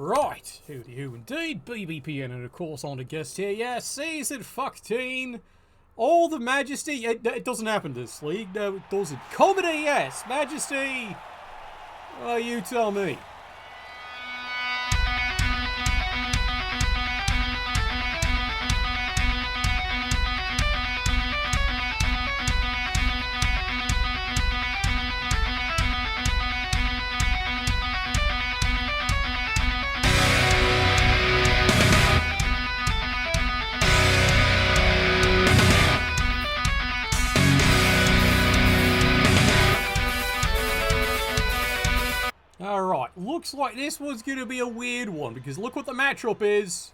Right, who indeed, BBPN, and of course on the guest here, yeah, season 15, all the majesty, it doesn't happen this league, no it doesn't. Comedy, yes, majesty, you tell me. Alright, looks like this one's going to be a weird one, because look what the matchup is.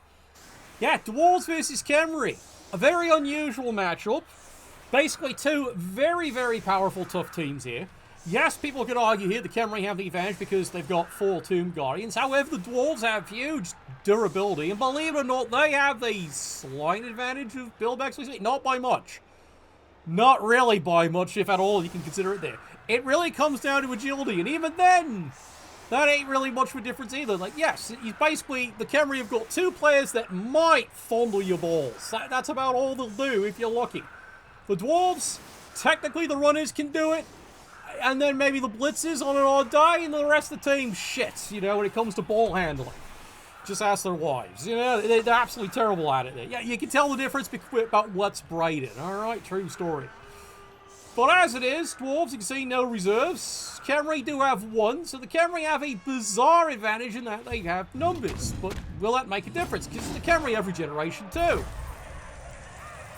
Yeah, Dwarves versus Khemri. A very unusual matchup. Basically two very, very powerful, tough teams here. Yes, people could argue here the Khemri have the advantage because they've got 4 Tomb Guardians. However, the Dwarves have huge durability, and believe it or not, they have the slight advantage of buildbacks. Not by much. Not really by much, if at all, you can consider it there. It really comes down to agility, and even then, that ain't really much of a difference either. Like, yes, basically, the Khemri have got 2 players that might fondle your balls. That's about all they'll do if you're lucky. The Dwarves, technically the runners can do it, and then maybe the blitzers on an odd day, and the rest of the team, shit, you know, when it comes to ball handling. Just ask their wives. You know, they're absolutely terrible at it. Yeah, you can tell the difference about what's braided. Alright, true story. But as it is, Dwarves, you can see no reserves. Khemri do have 1, so the Khemri have a bizarre advantage in that they have numbers. But will that make a difference? Because the Khemri every generation too.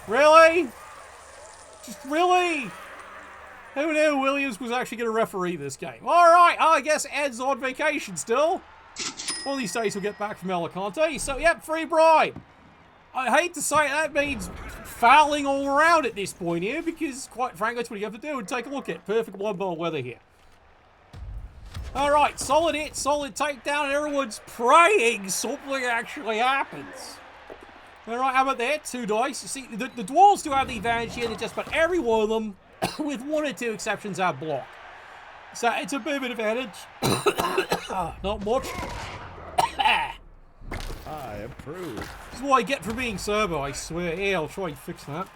Really? Just really? Who knew Williams was actually going to referee this game? Alright, I guess Ed's on vacation still. One of these days he'll get back from Alicante. So, yep, free bribe. I hate to say it, that means fouling all around at this point here, because, quite frankly, that's what you have to do, and take a look at perfect one-ball weather here. Alright, solid hit, solid takedown, and everyone's praying something actually happens. Alright, how about that? 2 dice. You see, the Dwarves do have the advantage here, that just about every one of them, with 1 or 2 exceptions, have block. So, it's a bit of an advantage. Not much. I approve. This is what I get for being Serbo, I swear. Yeah, I'll try and fix that.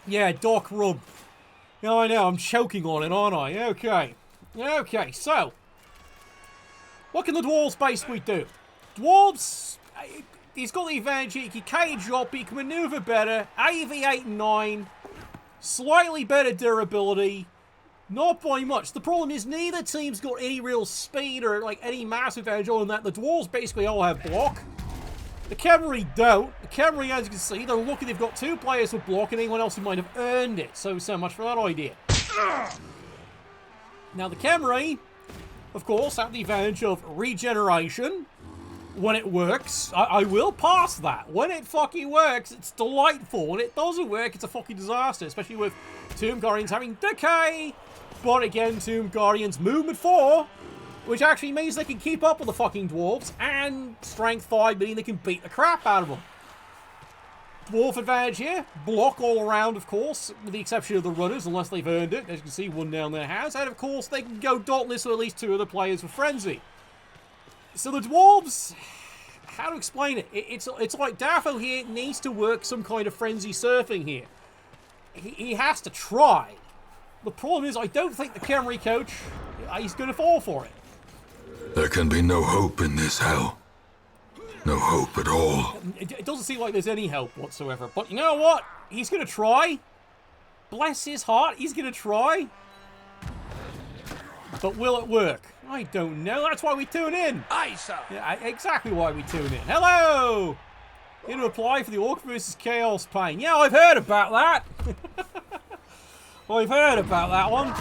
Yeah, Doc Rub. Yeah, I know, I'm choking on it, aren't I? Okay. Okay, so. What can the Dwarves basically do? Dwarves, he's got the advantage here. He can cage up, he can maneuver better. AV 8 and 9. Slightly better durability. Not by much. The problem is neither team's got any real speed or like any massive advantage on that. The Dwarves basically all have block. The Khemri don't. The Khemri, as you can see, they're lucky they've got 2 players with block and anyone else who might have earned it. So much for that idea. Now the Khemri, of course, have the advantage of regeneration. When it works, I will pass that. When it fucking works, it's delightful. When it doesn't work, it's a fucking disaster. Especially with Tomb Guardians having decay. But again, Tomb Guardians movement 4, which actually means they can keep up with the fucking Dwarves, and strength 5, meaning they can beat the crap out of them. Dwarf advantage here, block all around, of course, with the exception of the runners, unless they've earned it. As you can see, 1 down there has, and of course, they can go dauntless with at least 2 of the players with Frenzy. So the Dwarves, how to explain it? It's like Daffo here needs to work some kind of Frenzy surfing here. He has to try. The problem is, I don't think the Khemri coach, he's going to fall for it. There can be no hope in this hell. No hope at all. It doesn't seem like there's any hope whatsoever. But you know what? He's going to try. Bless his heart, he's going to try. But will it work? I don't know. That's why we tune in. Aye, sir. Yeah, exactly why we tune in. Hello! Here to apply for the Orc vs. Chaos Pain. Yeah, I've heard about that. I've heard about that one.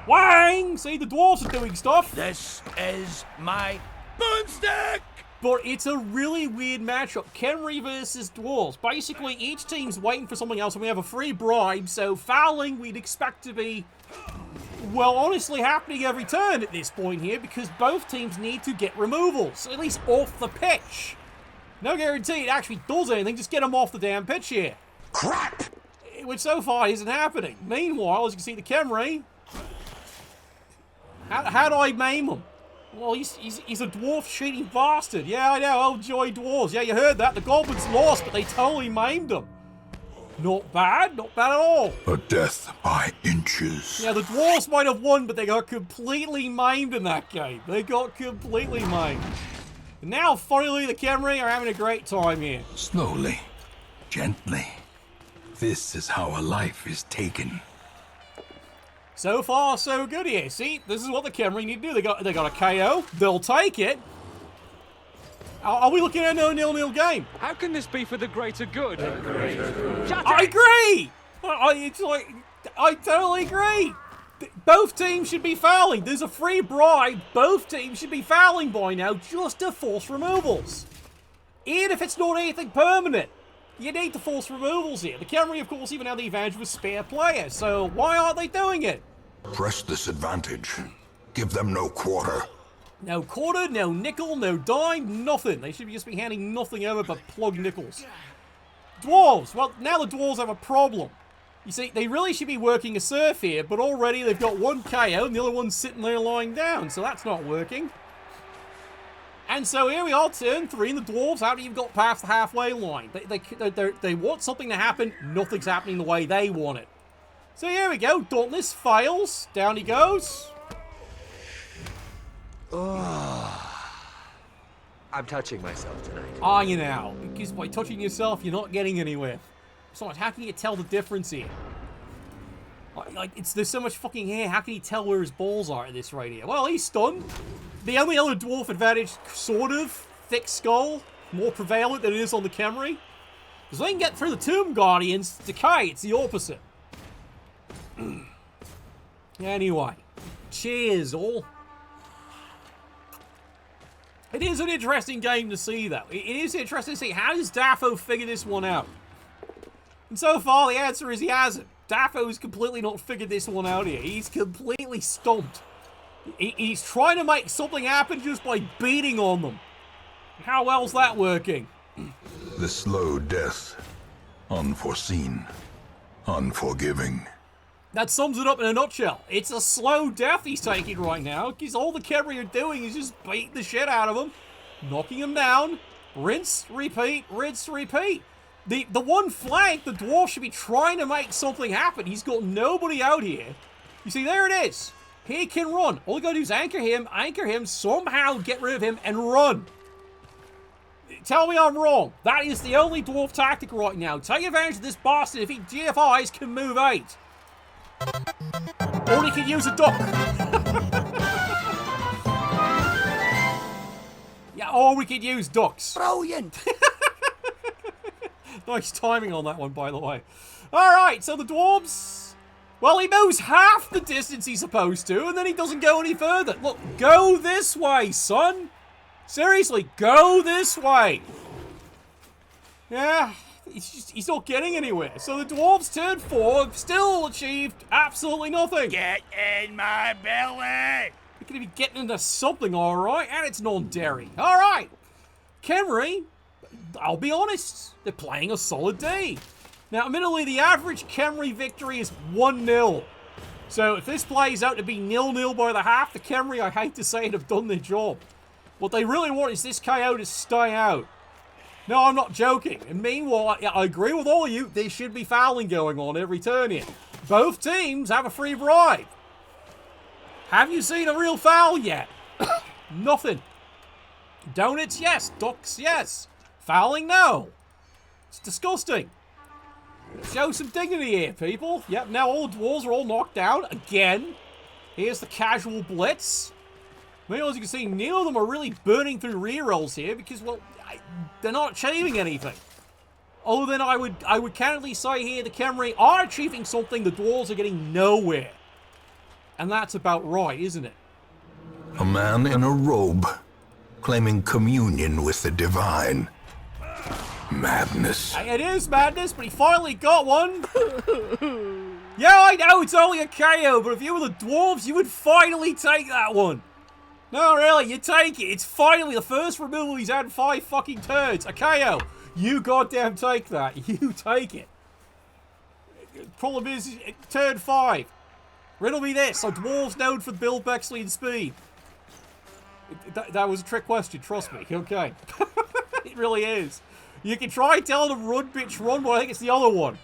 Wang! See, the Dwarves are doing stuff. This is my boomstick! But it's a really weird matchup. Khemri versus Dwarves. Basically, each team's waiting for something else, and we have a free bribe, so fouling we'd expect to be, well, honestly happening every turn at this point here, because both teams need to get removals, at least off the pitch. No guarantee it actually does anything, just get them off the damn pitch here. Crap! Which so far isn't happening. Meanwhile, as you can see, the Khemri How do I maim him? Well, he's a dwarf cheating bastard. Yeah, I know. Oh, joy dwarves. Yeah, you heard that. The goblins lost, but they totally maimed him. Not bad. Not bad at all. A death by inches. Yeah, the dwarves might have won, but they got completely maimed in that game. They got completely maimed. And now, finally, the Khemri are having a great time here. Slowly. Gently. This is how a life is taken. So far, so good here. See, this is what the Khemri need to do. They got a KO. They'll take it. Are we looking at a 0-0 game? How can this be for the greater good? I agree! I totally agree! Both teams should be fouling. There's a free bribe. Both teams should be fouling by now just to force removals. Even if it's not anything permanent. You need to force removals here. The Khemri, of course, even have the advantage with spare players. So why aren't they doing it? Press this advantage. Give them no quarter. No quarter, no nickel, no dime, nothing. They should just be handing nothing over but plug nickels. Dwarves. Well, now the Dwarves have a problem. You see, they really should be working a surf here, but already they've got one KO and the other one's sitting there lying down, so that's not working. And so here we are, turn 3, and the Dwarves haven't even got past the halfway line. They want something to happen, nothing's happening the way they want it. So here we go, Dauntless fails, down he goes. I'm touching myself tonight. Are you now? Because by touching yourself, you're not getting anywhere. Besides, how can you tell the difference here? There's so much fucking hair, how can you tell where his balls are at this right here? Well, he's stunned. The only other dwarf advantage, sort of, thick skull, more prevalent than it is on the Khemri. Because they can get through the Tomb Guardians, decay, it's the opposite. Anyway, cheers all. It is an interesting game to see, though. It is interesting to see, how does Daffo figure this one out? And so far, the answer is he hasn't. Daffo's completely not figured this one out here. He's completely stumped. He's trying to make something happen just by beating on them. How well's that working? The slow death. Unforeseen. Unforgiving. That sums it up in a nutshell. It's a slow death he's taking right now, because all the Khemri are doing is just beating the shit out of him, knocking him down, rinse, repeat, rinse, repeat. The one flank, the dwarf should be trying to make something happen. He's got nobody out here. You see, there it is. He can run. All you gotta do is anchor him, somehow get rid of him, and run. Tell me I'm wrong. That is the only dwarf tactic right now. Take advantage of this bastard. If he GFIs, can move 8. Or he can use a duck. Yeah, or we could use ducks. Brilliant! Nice timing on that one, by the way. Alright, so the Dwarves... Well, he moves half the distance he's supposed to, and then he doesn't go any further. Look, go this way, son. Seriously, go this way. Yeah, he's not getting anywhere. So the Dwarves turn 4, have still achieved absolutely nothing. Get in my belly! You're going to be getting into something, alright, and it's non-dairy. Alright, Khemri, I'll be honest, they're playing a solid day. Now, admittedly, the average Khemri victory is 1-0. So if this plays out to be 0-0 by the half, the Khemri, I hate to say it, have done their job. What they really want is this KO to stay out. No, I'm not joking. And meanwhile, I agree with all of you, there should be fouling going on every turn here. Both teams have a free bribe. Have you seen a real foul yet? Nothing. Donuts, yes. Ducks, yes. Fouling, no. It's disgusting. Show some dignity here, people. Yep, now all the dwarves are all knocked down again. Here's the casual blitz. Meanwhile, as you can see, neither of them are really burning through rerolls here because, well, they're not achieving anything. Other than I would candidly say here, the Khemri are achieving something, the dwarves are getting nowhere. And that's about right, isn't it? A man in a robe, claiming communion with the divine. Madness. It is madness, but he finally got one. Yeah, I know, it's only a KO, but if you were the dwarves, you would finally take that one. No, really, you take it. It's finally the first removal he's had in 5 fucking turns. A KO. You goddamn take that. You take it. Problem is, turn 5. Riddle me this. Are dwarves known for Bill Bexley and speed? That was a trick question, trust me. Okay. It really is. You can try telling them run, bitch, run, but I think it's the other one.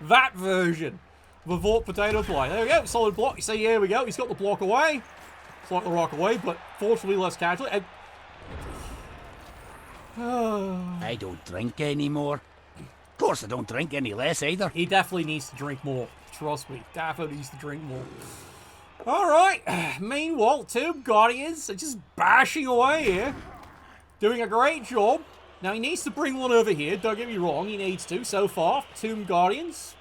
That version. The Vought potato play. There we go. Solid block. You see, here we go. He's got the block away. Slightly rock away, but fortunately less casually. I don't drink anymore. Of course, I don't drink any less either. He definitely needs to drink more. Trust me. Definitely needs to drink more. Alright. Meanwhile, Tomb Guardians are just bashing away here. Doing a great job. Now, he needs to bring one over here. Don't get me wrong. He needs to. So far, Tomb Guardians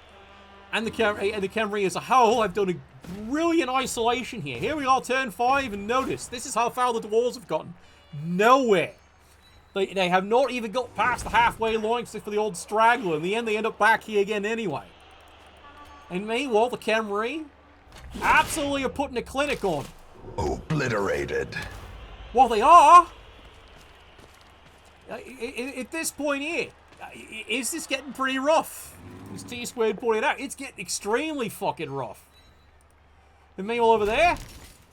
and the Khemri as a whole have done a brilliant isolation here. Here we are, turn 5, and notice, this is how far the Dwarves have gotten. Nowhere. They have not even got past the halfway line except for the old straggler. In the end, they end up back here again anyway. And meanwhile, the Khemri absolutely are putting a clinic on. Obliterated. Well, they are. At this point here, is this getting pretty rough? As T-Squared pointed out, it's getting extremely fucking rough. And meanwhile over there,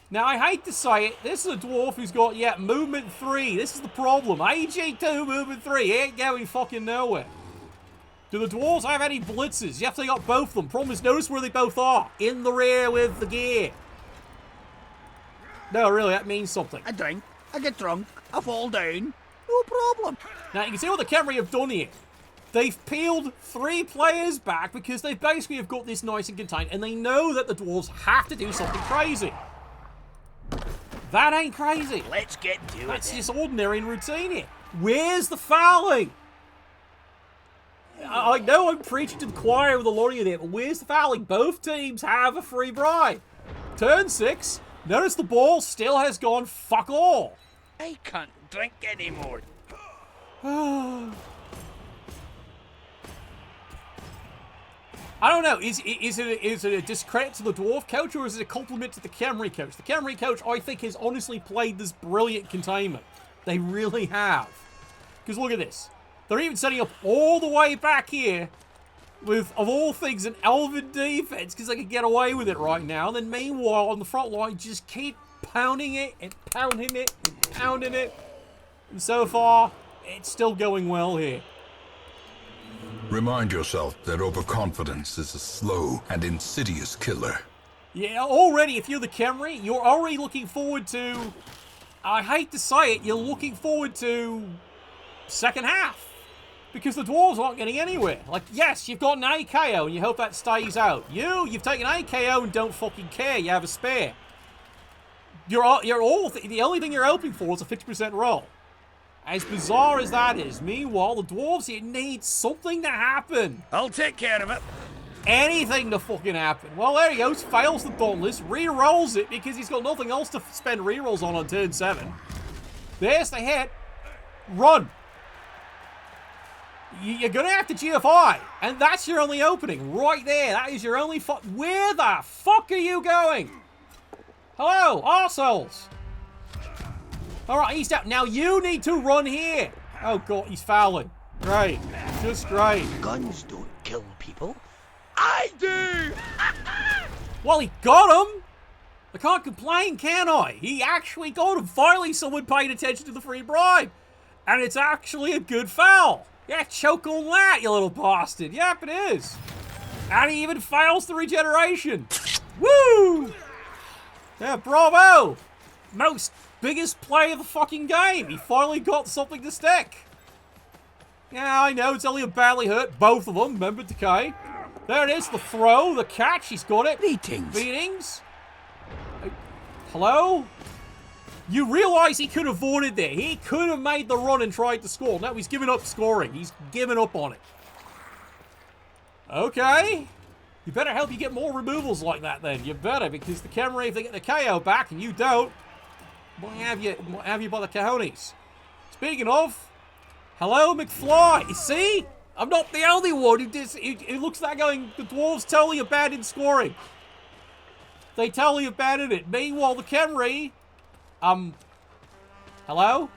now I hate to say it, this is a dwarf who's got, yeah, movement 3. This is the problem. AG2 movement 3, he ain't going fucking nowhere. Do the dwarves have any blitzers? Yes, they got both of them. Problem is, notice where they both are. In the rear with the gear. No, really, that means something. I drink, I get drunk, I fall down. No problem. Now, you can see what the Khemri have done here. They've peeled 3 players back because they basically have got this nice and contained, and they know that the dwarves have to do something crazy. That ain't crazy. Let's get to it. That's just ordinary and routine here. Where's the fouling? I know I'm preaching to the choir with a lot of you there, but where's the fouling? Both teams have a free bribe. Turn 6. Notice the ball still has gone fuck all. I can't drink anymore. I don't know. Is it a discredit to the dwarf coach, or is it a compliment to the Khemri coach? The Khemri coach, I think, has honestly played this brilliant containment. They really have. Because look at this. They're even setting up all the way back here with, of all things, an elven defense because they can get away with it right now. And then meanwhile, on the front line, just keep pounding it and pounding it and pounding it. And so far, it's still going well here. Remind yourself that overconfidence is a slow and insidious killer. Yeah, already, if you're the Khemri, you're already looking forward to, I hate to say it, you're looking forward to second half. Because the dwarves aren't getting anywhere. Like, yes, you've got an AKO and you hope that stays out. You've taken AKO and don't fucking care. You have a spare. The only thing you're hoping for is a 50% roll. As bizarre as that is, meanwhile, the dwarves here need something to happen. I'll take care of it. Anything to fucking happen. Well, there he goes. Fails the Dauntless. Re-rolls it because he's got nothing else to spend re-rolls on turn 7. There's the hit. Run. You're going to have to GFI. And that's your only opening. Right there. That is your only Where the fuck are you going? Hello, arseholes. Alright, he's down. Now you need to run here. Oh, God, he's fouling. Great. Just great. Guns don't kill people. I do! Well, he got him. I can't complain, can I? He actually got him. Finally, someone paid attention to the free bribe. And it's actually a good foul. Yeah, choke on that, you little bastard. Yep, it is. And he even fails the regeneration. Woo! Yeah, bravo. Biggest play of the fucking game. He finally got something to stick. Yeah, I know, it's only a badly hurt. Both of them, remember, Decay. There it is, the throw, the catch, he's got it. Beatings. Hello? You realise he could have avoided there. He could have made the run and tried to score. No, he's given up scoring. He's given up on it. Okay. You better help you get more removals like that then. You better, because the Khemri, if they get the KO back and you don't, we'll have you by the cojones. Speaking of, hello, McFly. You see? I'm not the only one who looks like going, the dwarves totally abandoned scoring. They totally abandoned it. Meanwhile, the Khemri, hello?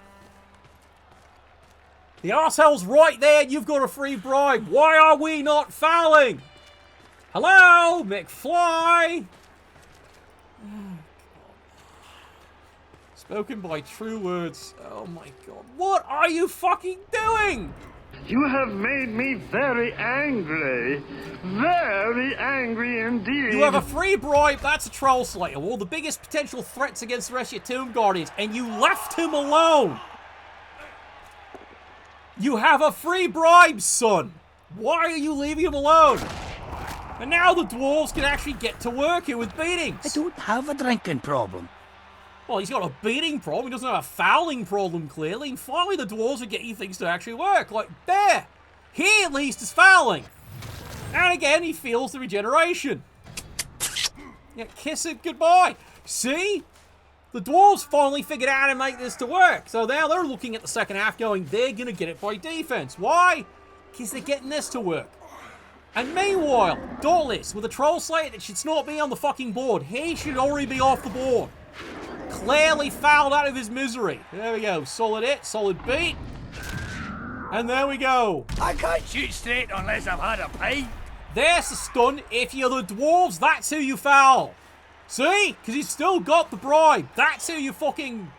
The arsehole's right there, you've got a free bribe. Why are we not fouling? Hello, McFly! Spoken by true words. Oh my god. What are you fucking doing? You have made me very angry. Very angry indeed. You have a free bribe, that's a troll slayer. One of the biggest potential threats against the rest of your Tomb Guardians, and you left him alone. You have a free bribe, son. Why are you leaving him alone? And now the dwarves can actually get to work here with beatings. I don't have a drinking problem. Well, he's got a beating problem. He doesn't have a fouling problem, clearly. And finally, the dwarves are getting things to actually work. Like, there. He, at least, is fouling. And again, he feels the regeneration. Yeah, kiss it goodbye. See? The dwarves finally figured out how to make this to work. So now they're looking at the second half going, they're going to get it by defense. Why? Because they're getting this to work. And meanwhile, Dauntless, with a troll slayer that should not be on the fucking board. He should already be off the board. Clearly fouled out of his misery. There we go. Solid hit, solid beat. And there we go. I can't shoot straight unless I've had a pint. There's the stun. If you're the dwarves, that's who you foul. See? Because he's still got the bribe. That's who you fucking...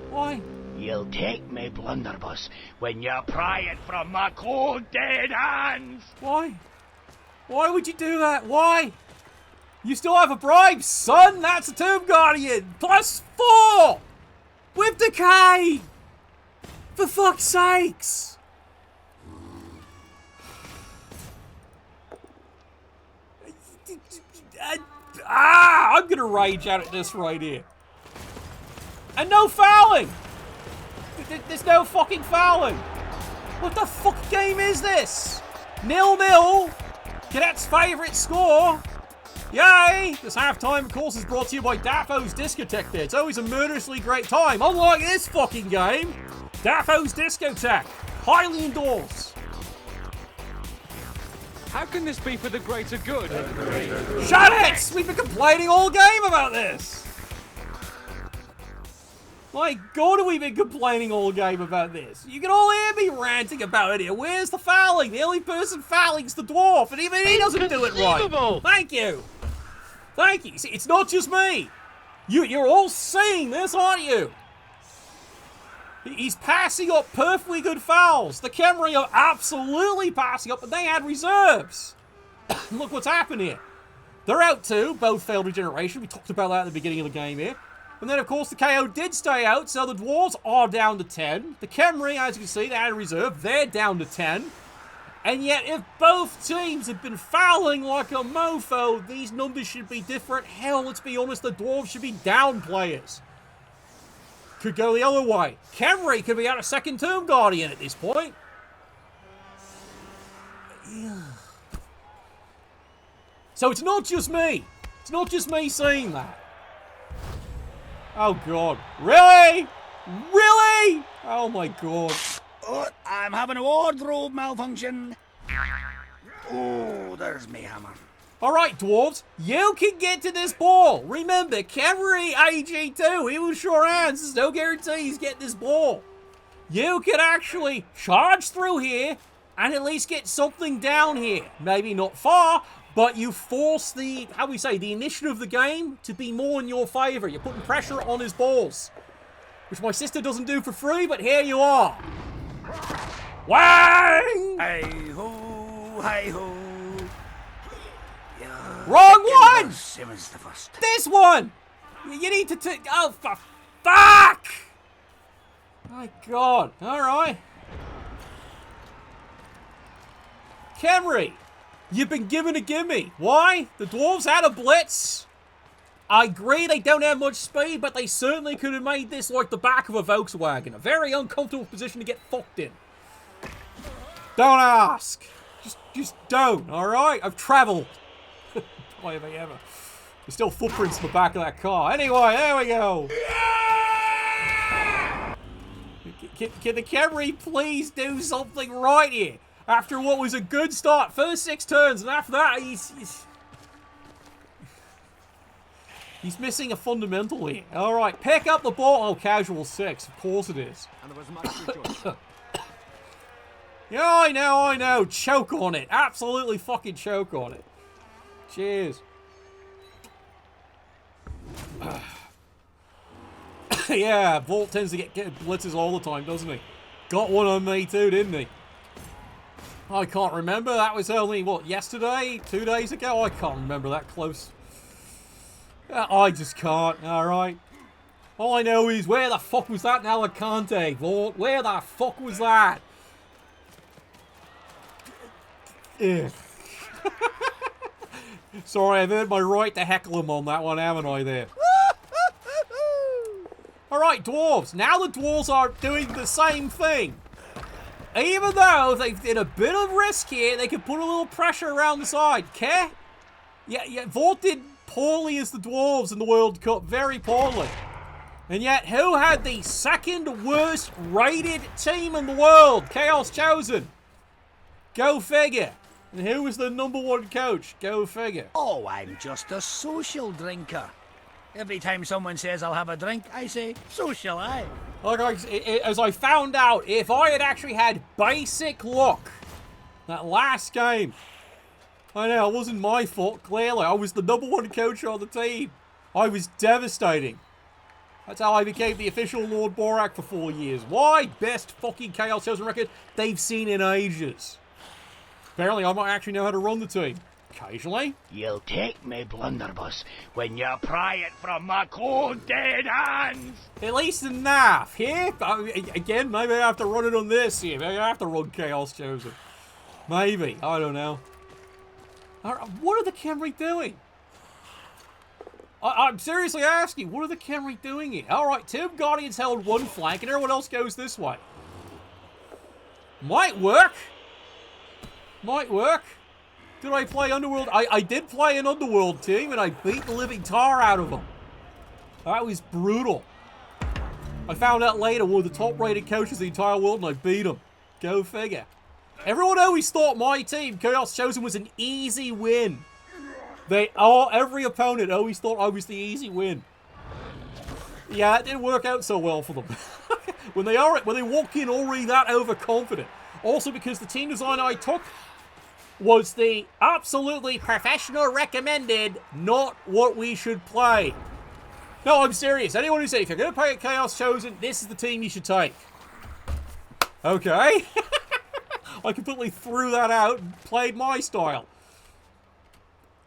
Why? You'll take me, blunderbuss, when you pry it from my cold, dead hands. Why? Why would you do that? Why? You still have a bribe, son. That's a Tomb Guardian. +4. With decay. For fuck's sakes. I'm going to rage out at this right here. And no fouling. There's no fucking fouling. What the fuck game is this? 0-0. Cadet's favourite score. Yay! This halftime, of course, is brought to you by Dafo's Discotheque there. It's always a murderously great time. Unlike this fucking game, Dafo's Discotheque. Highly endorsed. How can this be for the greater good? Shut it! We've been complaining all game about this. My God, have we been complaining all game about this? You can all hear me ranting about it here. Where's the fouling? The only person fouling's the dwarf, and even he doesn't do it right. Thank you. Thank you. See, it's not just me. You're all seeing this, aren't you? He's passing up perfectly good fouls. The Khemri are absolutely passing up, but they had reserves. Look what's happened here. They're out too. Both failed regeneration. We talked about that at the beginning of the game here. And then, of course, the KO did stay out, so the Dwarves are down to 10. The Khemri, as you can see, they had a reserve. They're down to 10. And yet, if both teams had been fouling like a mofo, these numbers should be different. Hell, let's be honest, the Dwarves should be down players. Could go the other way. Khemri could be out a second Tomb Guardian at this point. Yeah. So it's not just me. It's not just me saying that. Oh, God. Really? Really? Oh, my God. Oh, I'm having a wardrobe malfunction. Oh, there's me hammer. All right, Dwarves. You can get to this ball. Remember, Khemri AG2. He was sure hands. There's no guarantee he's getting this ball. You can actually charge through here and at least get something down here. Maybe not far, but you force the, how we say, the initiative of the game to be more in your favor. You're putting pressure on his balls, which my sister doesn't do for free, but here you are. Wang! Hey-ho, hey-ho. Wrong one! Simmons the first. This one! You need to take... Oh, for fuck! My God. All right. Khemri, you've been given a gimme. Why? The Dwarves had a blitz. I agree they don't have much speed, but they certainly could have made this like the back of a Volkswagen. A very uncomfortable position to get fucked in. Don't ask. Just don't, all right? I've traveled. Why have I ever? There's still footprints in the back of that car. Anyway, there we go. Can the Khemri please do something right here? After what was a good start. First 6 turns, and after that, he's missing a fundamental here. All right, pick up the ball. Oh, casual 6. Of course it is. And there was much rejoicing. Yeah, I know. Choke on it. Absolutely fucking choke on it. Cheers. Yeah, Vault tends to get blitzes all the time, doesn't he? Got one on me too, didn't he? I can't remember. That was only, what, yesterday? 2 days ago? I can't remember that close. I just can't, alright. All I know is, where the fuck was that in Alicante, Vault? Where the fuck was that? Ugh. Sorry, I've earned my right to heckle him on that one, haven't I, there? Alright, Dwarves. Now the Dwarves are doing the same thing. Even though they've did a bit of risk here, they can put a little pressure around the side. Okay? Yeah, Vault did poorly as the Dwarves in the World Cup. Very poorly. And yet, who had the second worst rated team in the world? Chaos Chosen. Go figure. And who was the #1 coach? Go figure. Oh, I'm just a social drinker. Every time someone says I'll have a drink, I say, so shall I. Like as I found out, if I had actually had basic luck that last game, I know it wasn't my fault, clearly. I was the #1 coach on the team. I was devastating. That's how I became the official Lord Borak for 4 years. Why? Best fucking Chaos Chosen record they've seen in ages. Apparently, I might actually know how to run the team. Occasionally. You'll take me, blunderbuss, when you pry it from my cold dead hands. At least enough. Here, again, maybe I have to run it on this here. Maybe I have to run Chaos Chosen. Maybe. I don't know. What are the Khemri doing? I'm seriously asking, what are the Khemri doing here? Alright, Tomb Guardians held one flank and everyone else goes this way. Might work. Might work. Did I play Underworld? I did play an Underworld team and I beat the living tar out of them. That was brutal. I found out later one of the top rated coaches in the entire world and I beat him. Go figure. Everyone always thought my team, Chaos Chosen, was an easy win. Every opponent always thought I was the easy win. Yeah, it didn't work out so well for them. when they walk in already that overconfident. Also because the team design I took was the absolutely professional recommended, not what we should play. No, I'm serious. Anyone who said if you're going to play at Chaos Chosen, this is the team you should take. Okay. I completely threw that out and played my style.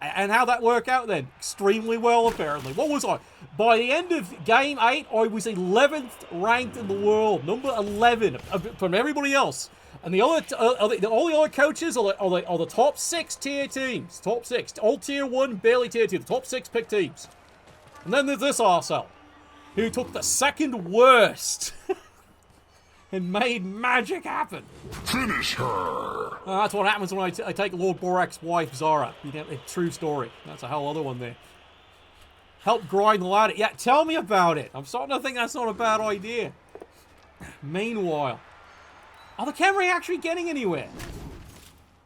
And how'd that work out then? Extremely well, apparently. What was I? By the end of Game 8, I was 11th ranked in the world. Number 11 from everybody else. And all the other coaches are the top 6 tier teams. Top 6. All tier 1, barely tier 2. The top 6 pick teams. And then there's this arsehole, who took the second worst and made magic happen. Finish her! That's what happens when I take Lord Borak's wife, Zara. You know, true story. That's a whole other one there. Help grind the ladder. Yeah, tell me about it. I'm starting to think that's not a bad idea. Meanwhile, are the Khemri actually getting anywhere?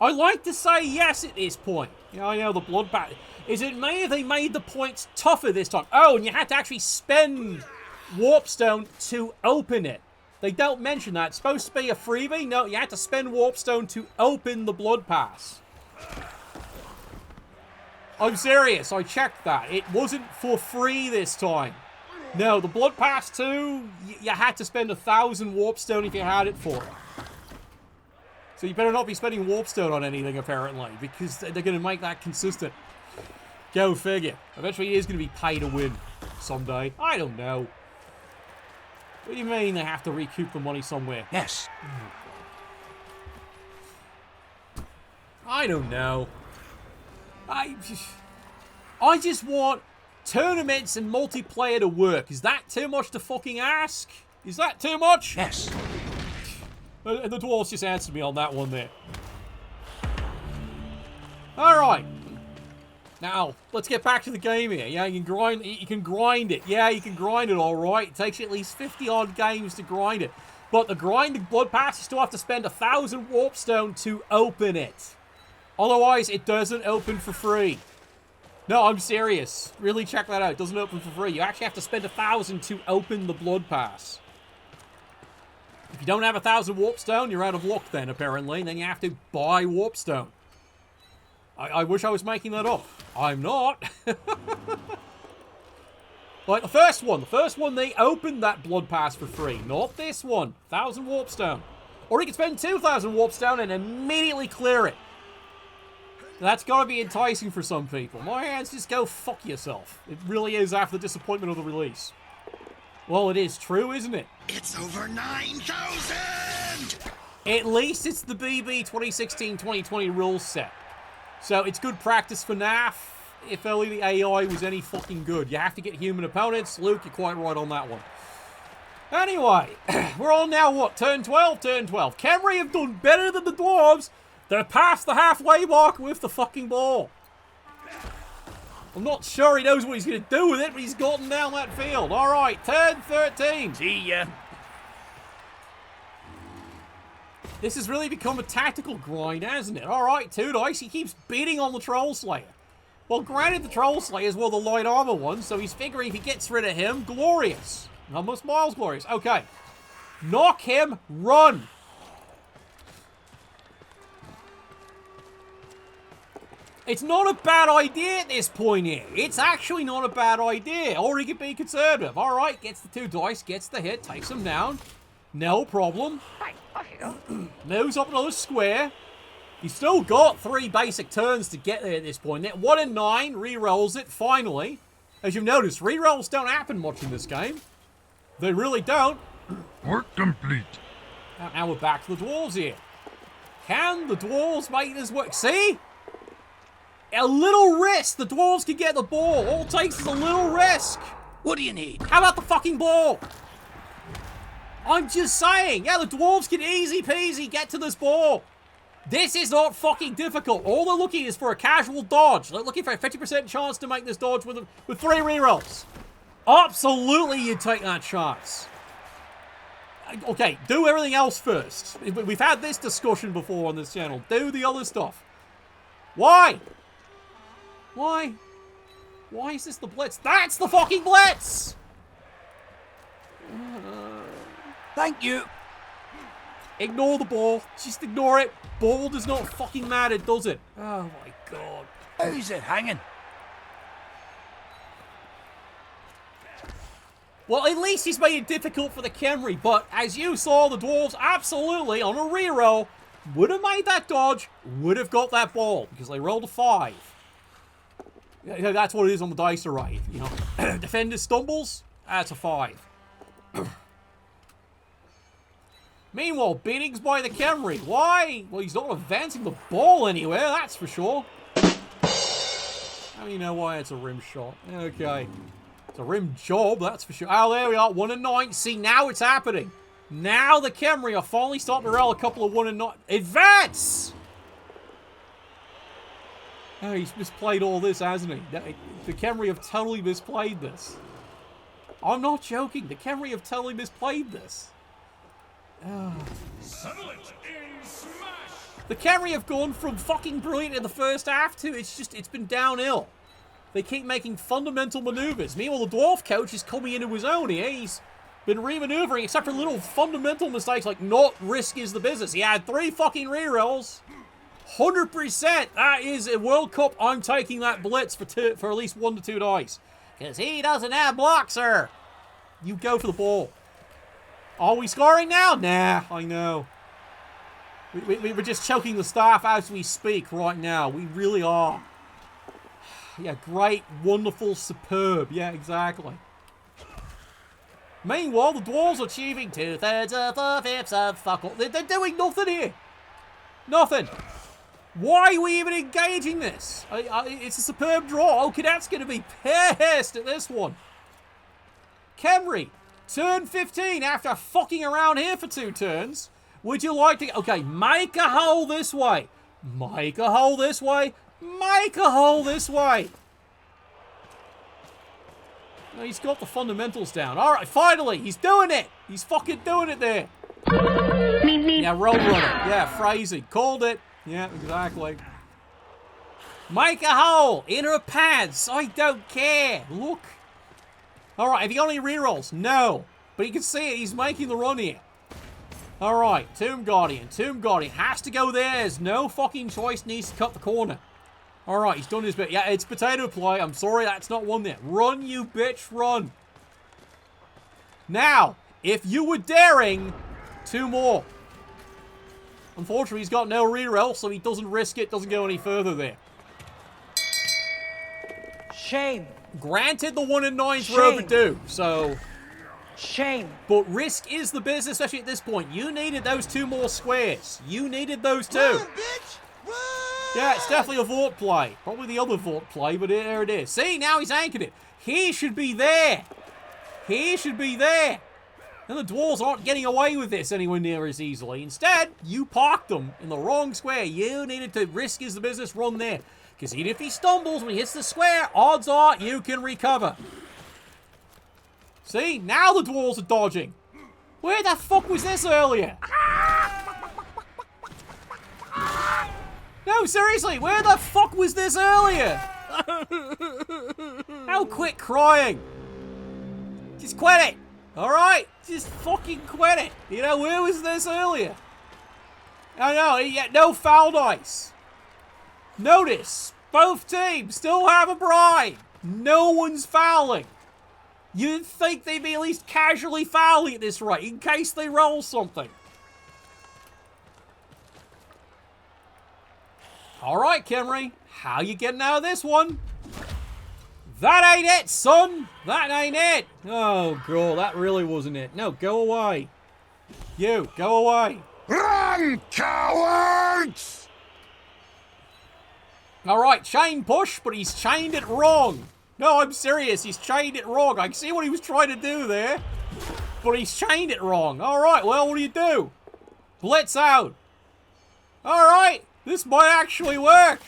I like to say yes at this point. You know, I know the bloodbath. Is it me they made the points tougher this time? Oh, and you had to actually spend Warpstone to open it. They don't mention that. It's supposed to be a freebie. No, you had to spend Warpstone to open the Blood Pass. I'm serious. I checked that. It wasn't for free this time. No, the Blood Pass 2, you had to spend 1,000 Warpstone if you had it for it. So you better not be spending Warpstone on anything, apparently, because they're going to make that consistent. Go figure. Eventually it is going to be pay to win someday. I don't know. What do you mean they have to recoup the money somewhere? Yes. I don't know. I just want tournaments and multiplayer to work. Is that too much to fucking ask? Is that too much? Yes. And the Dwarves just answered me on that one there. Alright. Now, let's get back to the game here. Yeah, you can grind it. Yeah, you can grind it alright. It takes you at least 50-odd games to grind it. But the grinding Blood Pass, you still have to spend 1,000 Warpstone to open it. Otherwise, it doesn't open for free. No, I'm serious. Really check that out. It doesn't open for free. You actually have to spend 1,000 to open the Blood Pass. If you don't have 1,000 warpstone, you're out of luck then, apparently. And then you have to buy warpstone. I wish I was making that up. I'm not. Like the first one, they opened that blood pass for free. Not this one. 1,000 warpstone. Or you can spend 2,000 warpstone and immediately clear it. That's gotta be enticing for some people. My hands, just go fuck yourself. It really is after the disappointment of the release. Well, it is true, isn't it? It's over 9,000! At least it's the BB 2016-2020 rules set. So it's good practice for NAF. If only the AI was any fucking good. You have to get human opponents. Luke, you're quite right on that one. Anyway, we're on now, what? Turn 12? Turn 12. Khemri have done better than the Dwarves. They're past the halfway mark with the fucking ball. I'm not sure he knows what he's going to do with it, but he's gotten down that field. All right, turn 13. See ya. This has really become a tactical grind, hasn't it? All right, 2 dice. He keeps beating on the Troll Slayer. Well, granted, the Troll Slayer is one of the light armor ones, so he's figuring if he gets rid of him, glorious. Almost miles glorious. Okay. Knock him, run. It's not a bad idea at this point here. It's actually not a bad idea. Or he could be conservative. All right, gets the 2 dice, gets the hit, takes him down. No problem. Moves up another square. He's still got 3 basic turns to get there at this point. 1 and 9, re-rolls it, finally. As you've noticed, re-rolls don't happen much in this game. They really don't. Work complete. Now we're back to the Dwarves here. Can the Dwarves make this work? See? A little risk. The Dwarves can get the ball. All it takes is a little risk. What do you need? How about the fucking ball? I'm just saying. Yeah, the Dwarves can easy peasy get to this ball. This is not fucking difficult. All they're looking is for a casual dodge. They're looking for a 50% chance to make this dodge with 3 rerolls. Absolutely, you'd take that chance. Okay, do everything else first. We've had this discussion before on this channel. Do the other stuff. Why? Why? Why is this the blitz? That's the fucking blitz! Thank you. Ignore the ball. Just ignore it. Ball does not fucking matter, does it? Oh my god. How's it hanging? Well, at least he's made it difficult for the Khemri, but as you saw, the Dwarves absolutely, on a reroll, would have made that dodge, would have got that ball, because they rolled a 5. That's what it is on the dice array. You know, defender stumbles, that's a 5. Meanwhile, beatings by the Khemri. Why? Well, he's not advancing the ball anywhere, that's for sure. How do you know why it's a rim shot? Okay. It's a rim job, that's for sure. Oh, there we are, 1 and 9. See, now it's happening. Now the Khemri are finally starting to roll a couple of 1 and 9. Advance! Oh, he's misplayed all this, hasn't he? The Khemri have totally misplayed this. I'm not joking. The Khemri have totally misplayed this. The Khemri have gone from fucking brilliant in the first half to it's been downhill. They keep making fundamental maneuvers. Meanwhile, the Dwarf coach is coming into his own here. He's been re-maneuvering, except for little fundamental mistakes like not risk is the business. He had 3 fucking rerolls. 100%. That is a World Cup. I'm taking that blitz for at least 1 to 2 dice. Because he doesn't have blocks, sir. You go for the ball. Are we scoring now? Nah, I know. We're just choking the staff as we speak right now. We really are. Yeah, great, wonderful, superb. Yeah, exactly. Meanwhile, the Dwarves are achieving 2/3 of 4/5 of fuck all. They're doing nothing here. Nothing. Why are we even engaging this? It's a superb draw. Oh, Cadet's going to be pissed at this one. Khemri, turn 15 after fucking around here for 2 turns. Would you like to... Okay, make a hole this way. Make a hole this way. Make a hole this way. No, he's got the fundamentals down. All right, finally, he's doing it. He's fucking doing it there. Yeah, roll runner. Yeah, phrasing. Called it. Yeah, exactly. Make a hole in her pants. I don't care. Look. All right, have you got any rerolls? No. But you can see it. He's making the run here. Alright, Tomb Guardian. Tomb Guardian has to go there. There's no fucking choice. Needs to cut the corner. Alright, he's done his bit. Yeah, it's potato play. I'm sorry, that's not one there. Run, you bitch, run. Now, if you were daring, 2 more. Unfortunately, he's got no reroll, so he doesn't risk it, doesn't go any further there. Shame. Granted, the 1 in 9s were overdue, so... Shame. But risk is the business, especially at this point. You needed those 2 more squares. You needed those 2. Run, bitch! Run! Yeah, it's definitely a Vort play. Probably the other Vort play, but there it is. See, now he's anchored it. He should be there. He should be there. And the Dwarves aren't getting away with this anywhere near as easily. Instead, you parked them in the wrong square. You needed to risk is the business, run there. Because even if he stumbles when he hits the square, odds are you can recover. See, now the Dwarves are dodging. Where the fuck was this earlier? No, seriously, where the fuck was this earlier? Now quit crying. Just quit it. Alright? Just fucking quit it. You know, where was this earlier? I know, yeah, no foul dice. Notice, both teams still have a bride. No one's fouling. You'd think they'd be at least casually fouling at this rate, in case they roll something. Alright, Khemri, how you getting out of this one? That ain't it, son! That ain't it! Oh, God, that really wasn't it. No, go away. You, go away. Run, cowards! Alright, chain push, but he's chained it wrong. No, I'm serious, he's chained it wrong. I can see what he was trying to do there, but he's chained it wrong. Alright, well, what do you do? Blitz out. Alright, this might actually work.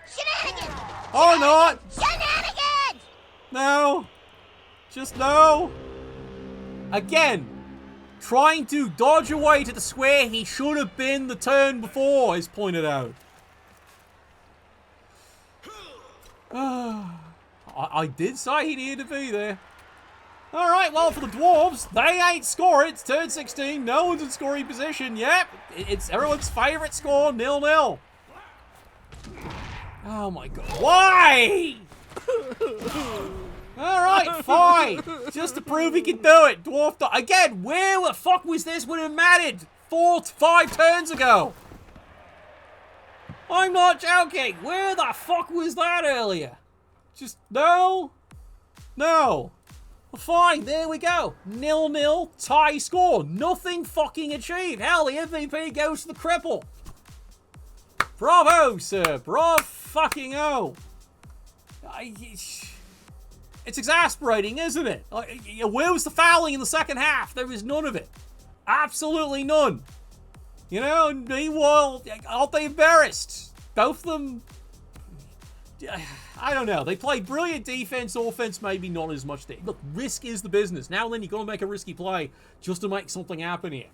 Shenanigans! Or not. Shenanigans! No. Just no. Again, trying to dodge away to the square he should have been the turn before is pointed out. I did say he needed to be there. Alright, well, for the Dwarves, they ain't scoring. It's turn 16. No one's in scoring position. Yep, it's everyone's favourite score, 0-0. Oh, my God. Why? Alright, fine. Just to prove he can do it. Dwarf... Again, where the fuck was this when it mattered 4-5 turns ago? I'm not joking. Where the fuck was that earlier? Just, no. No. Well, fine, there we go. 0-0, tie score. Nothing fucking achieved. Hell, the MVP goes to the cripple. Bravo, sir. Bravo fucking oh. It's exasperating, isn't it? Where was the fouling in the second half? There was none of it. Absolutely none. You know, and meanwhile, aren't they embarrassed? Both of them... I don't know. They played brilliant defense, offense, maybe not as much. Look, risk is the business. Now and then you've got to make a risky play just to make something happen here.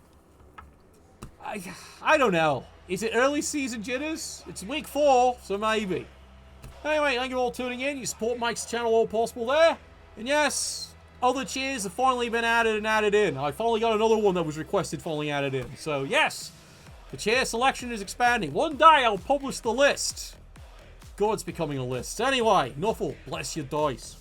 I don't know. Is it early season jitters? It's week 4, so maybe. Anyway, thank you all for tuning in. Your support makes the channel all possible there. And yes, other cheers have finally been added and added in. I finally got another one that was requested finally added in. So yes, the cheer selection is expanding. One day I'll publish the list. God, it's becoming a list. Anyway, Nuffle, bless your dice.